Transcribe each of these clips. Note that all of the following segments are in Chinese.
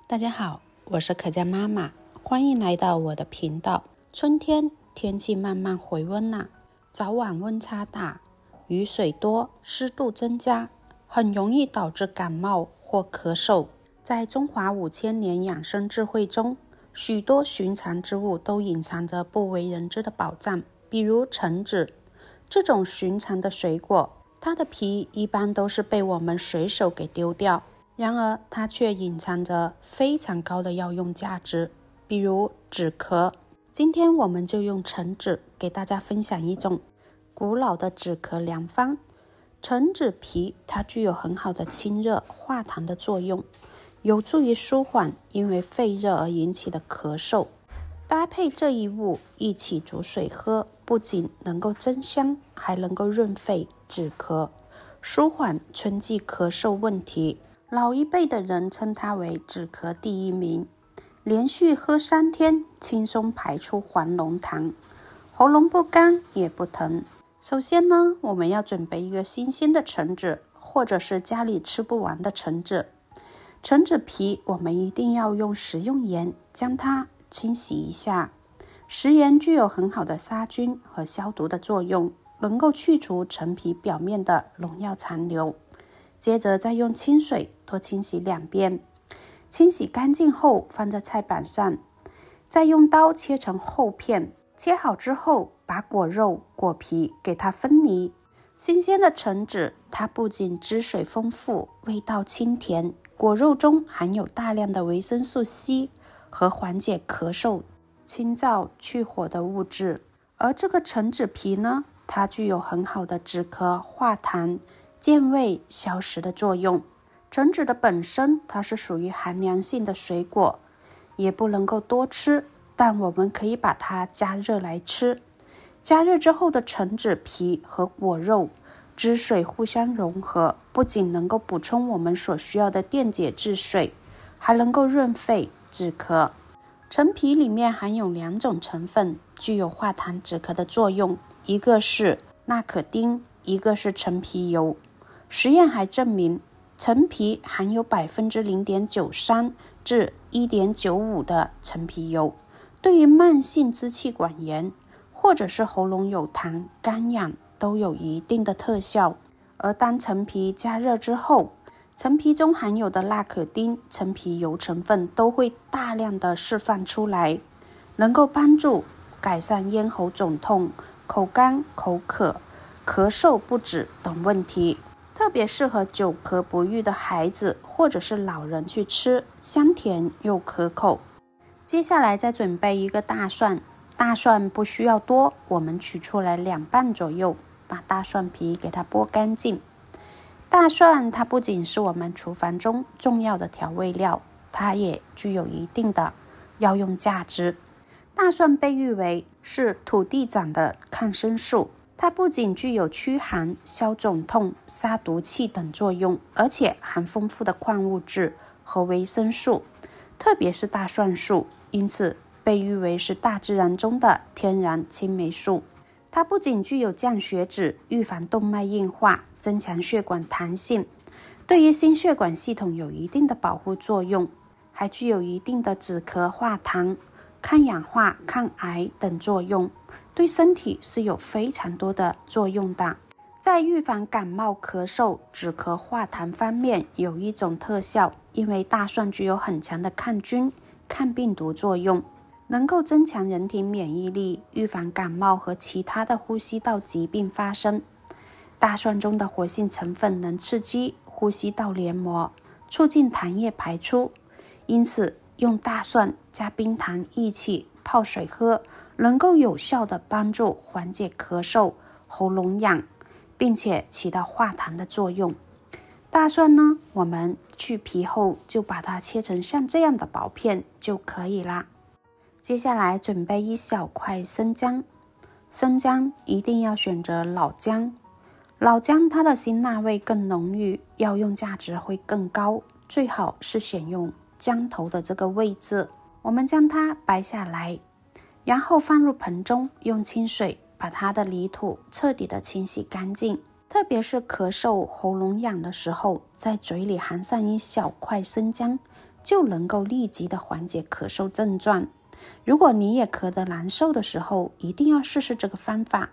大家好，我是可嘉妈妈，欢迎来到我的频道。春天天气慢慢回温了，早晚温差大，雨水多，湿度增加，很容易导致感冒或咳嗽。在中华5000年养生智慧中，许多寻常之物都隐藏着不为人知的宝藏，比如橙子。这种寻常的水果，它的皮一般都是被我们随手给丢掉，然而它却隐藏着非常高的药用价值，比如止咳。今天我们就用橙子给大家分享一种古老的止咳良方。橙子皮它具有很好的清热化痰的作用，有助于舒缓因为肺热而引起的咳嗽。搭配这一物一起煮水喝，不仅能够增香，还能够润肺止咳，舒缓春季咳嗽问题。老一辈的人称它为止咳第一名，连续喝3天，轻松排出黄龙痰，喉咙不干也不疼。首先呢，我们要准备一个新鲜的橙子，或者是家里吃不完的橙子。橙子皮我们一定要用食用盐将它清洗一下。食盐具有很好的杀菌和消毒的作用，能够去除橙皮表面的农药残留。接着再用清水多清洗2遍，清洗干净后放在菜板上，再用刀切成厚片。切好之后，把果肉果皮给它分离。新鲜的橙子它不仅汁水丰富，味道清甜，果肉中含有大量的维生素 C 和缓解咳嗽、清燥去火的物质。而这个橙子皮呢，它具有很好的止咳化痰、健胃消食的作用。橙子的本身它是属于寒凉性的水果，也不能够多吃，但我们可以把它加热来吃。加热之后的橙子皮和果肉汁水互相融合，不仅能够补充我们所需要的电解质水，还能够润肺止咳。橙皮里面含有2种成分，具有化痰止咳的作用，一个是纳可丁，一个是橙皮油。实验还证明，橙皮含有 0.93% 至 1.95% 的橙皮油，对于慢性支气管炎或者是喉咙有痰、干痒都有一定的特效。而当橙皮加热之后，橙皮中含有的纳可丁、橙皮油成分都会大量的释放出来，能够帮助改善咽喉肿痛、口干、口渴、咳嗽不止等问题，特别适合久咳不愈的孩子或者是老人去吃，香甜又可口。接下来再准备一个大蒜，大蒜不需要多，我们取出来2瓣左右，把大蒜皮给它剥干净。大蒜它不仅是我们厨房中重要的调味料，它也具有一定的药用价值。大蒜被誉为是土地长的抗生素，它不仅具有驱寒、消肿痛、杀毒气等作用，而且含丰富的矿物质和维生素，特别是大蒜素，因此被誉为是大自然中的天然青霉素。它不仅具有降血脂、预防动脉硬化、增强血管弹性，对于心血管系统有一定的保护作用，还具有一定的止咳化痰、抗氧化、抗癌等作用，对身体是有非常多的作用的。在预防感冒、咳嗽、止咳化痰方面有一种特效，因为大蒜具有很强的抗菌、抗病毒作用，能够增强人体免疫力，预防感冒和其他的呼吸道疾病发生。大蒜中的活性成分能刺激呼吸道黏膜，促进痰液排出，因此用大蒜加冰糖一起泡水喝，能够有效的帮助缓解咳嗽、喉咙痒，并且起到化痰的作用。大蒜呢，我们去皮后就把它切成像这样的薄片就可以啦。接下来准备1小块生姜，生姜一定要选择老姜，老姜它的辛辣味更浓郁，药用价值会更高，最好是选用姜头的这个位置。我们将它掰下来，然后放入盆中，用清水把它的泥土彻底的清洗干净。特别是咳嗽、喉咙痒的时候，在嘴里含上1小块生姜，就能够立即的缓解咳嗽症状。如果你也咳得难受的时候，一定要试试这个方法，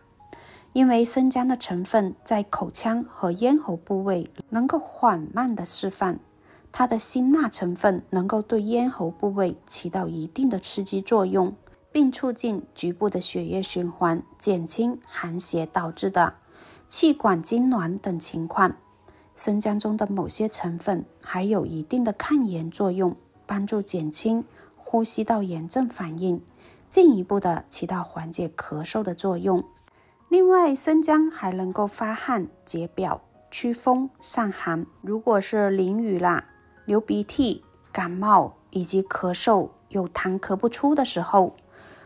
因为生姜的成分在口腔和咽喉部位能够缓慢的释放，它的辛辣成分能够对咽喉部位起到一定的刺激作用，并促进局部的血液循环，减轻寒邪导致的气管痉挛等情况。生姜中的某些成分还有一定的抗炎作用，帮助减轻呼吸道炎症反应，进一步的起到缓解咳嗽的作用。另外，生姜还能够发汗、解表、祛风、散寒。如果是淋雨啦、流鼻涕、感冒以及咳嗽有痰咳不出的时候，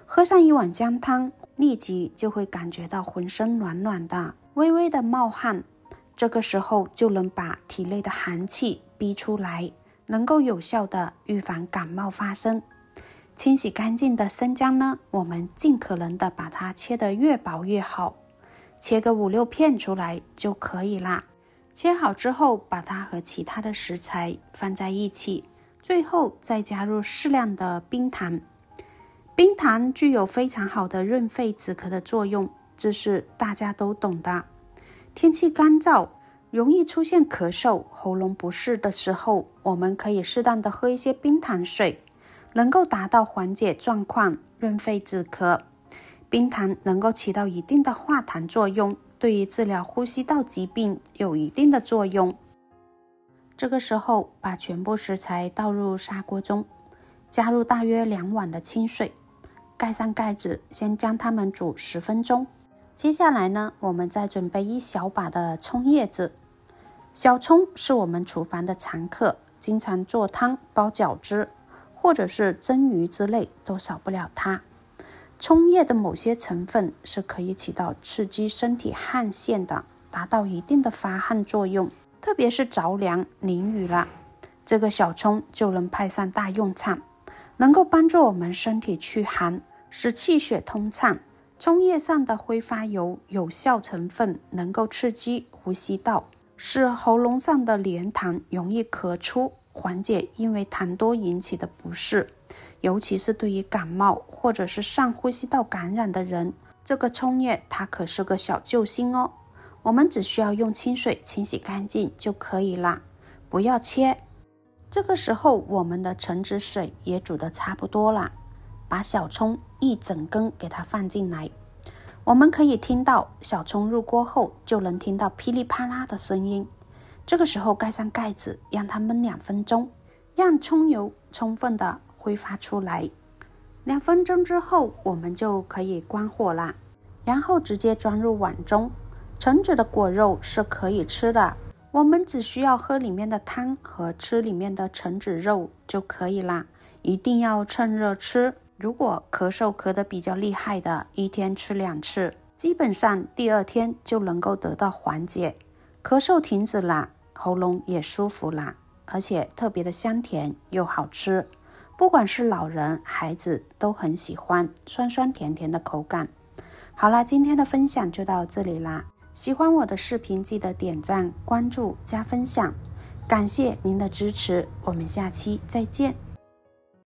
喝上一碗姜汤，立即就会感觉到浑身暖暖的，微微的冒汗。这个时候就能把体内的寒气逼出来，能够有效的预防感冒发生。清洗干净的生姜呢，我们尽可能的把它切得越薄越好，切个5-6片出来就可以啦。切好之后，把它和其他的食材放在一起，最后再加入适量的冰糖。冰糖具有非常好的润肺止咳的作用，这是大家都懂的。天气干燥，容易出现咳嗽、喉咙不适的时候，我们可以适当的喝一些冰糖水，能够达到缓解状况、润肺止咳。冰糖能够起到一定的化痰作用，对于治疗呼吸道疾病有一定的作用。这个时候，把全部食材倒入砂锅中，加入大约2碗的清水，盖上盖子，先将它们煮10分钟。接下来呢，我们再准备1小把的葱叶子。小葱是我们厨房的常客，经常做汤、包饺子或者是蒸鱼之类都少不了它。葱叶的某些成分是可以起到刺激身体汗腺的，达到一定的发汗作用，特别是着凉、淋雨了，这个小葱就能派上大用场，能够帮助我们身体驱寒，使气血通畅。葱叶上的挥发油有效成分能够刺激呼吸道，使喉咙上的黏痰容易咳出，缓解因为痰多引起的不适，尤其是对于感冒或者是上呼吸道感染的人，这个葱叶它可是个小救星哦。我们只需要用清水清洗干净就可以啦，不要切。这个时候我们的橙子水也煮得差不多了，把小葱一整根给它放进来。我们可以听到小葱入锅后就能听到噼里啪啦的声音，这个时候盖上盖子，让它焖2分钟，让葱油充分的挥发出来。2分钟之后我们就可以关火啦，然后直接装入碗中。橙子的果肉是可以吃的，我们只需要喝里面的汤和吃里面的橙子肉就可以啦，一定要趁热吃。如果咳嗽咳得比较厉害的，1天吃2次，基本上第2天就能够得到缓解，咳嗽停止啦，喉咙也舒服啦，而且特别的香甜又好吃，不管是老人孩子都很喜欢，酸酸甜甜的口感。好啦，今天的分享就到这里啦，喜欢我的视频记得点赞、关注、加分享，感谢您的支持，我们下期再见。